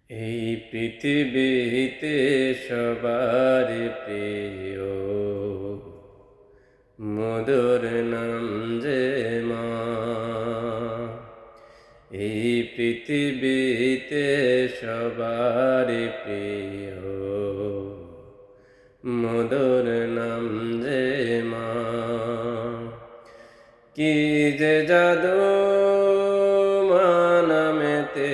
এই পৃথিবীতে সবার প্রিয় মধুর নাম যে মা। এই পৃথিবীতে সবার প্রিয় মধুর নাম যে মা। কি যে জাদু মা নামেতে,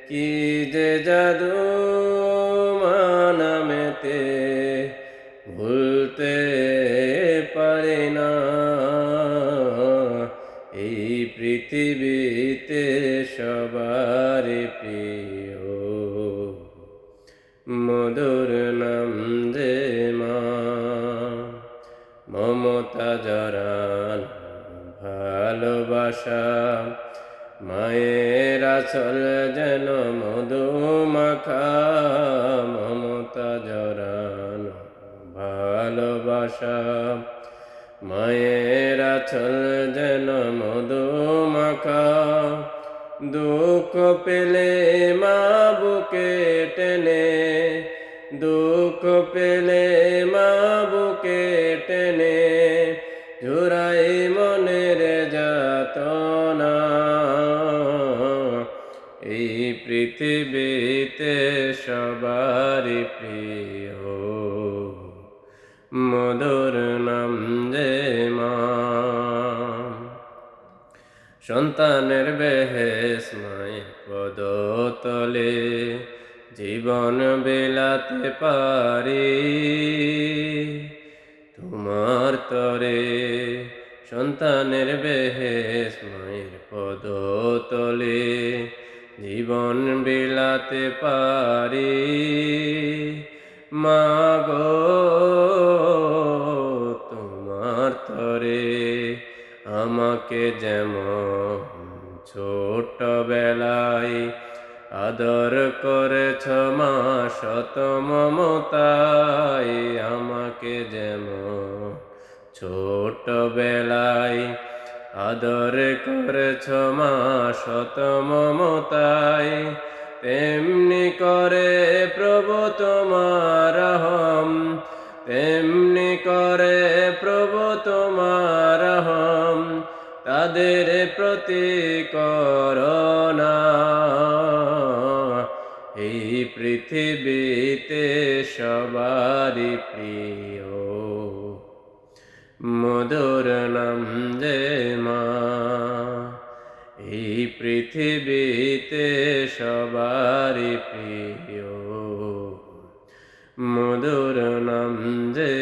কি যে জাদু মা নামেতে, ভুলতে পারি না। এই পৃথিবীতে সবার প্রিয় মধুর নাম যে মা। মমতা জড়ান ভালোবাসা, মায়ের আঁচল যেন মধুমাখা। মমতা জড়ান ভালোবাসা, মায়ের আঁচল যেন মধুমাখা। দুঃখ পেলে মা বুকে টেনে, দুঃখ পেলে মা বুকে টেনে, জোড়াই মনের যাতনা। এই পৃথিবীতে সবার প্রিয় মধুর নাম যে মা। সন্তানের বেহেশ মায়ের পদতলে, জীবন বিলাতে পারি তোমার তরে। সন্তানের বেহেশ মায়ের পদতলে, জীবন বিলাতে পারি মাগো তোমার তরে। আমাকে যেমন ছোটবেলায় আদর করেছ মা শত মমতায়, আমাকে যেমন ছোটবেলায় আদর করেছ মা শত মমতায়, তেমনি করে প্রভু তোমার রহম, তেমনি করে প্রভু তোমার রহম তাদের প্রতি করুণা। এই পৃথিবীতে সবার প্রিয় মধুর নাম যে মা। এই পৃথিবীতে সবার প্রিয় মধুর নাম যে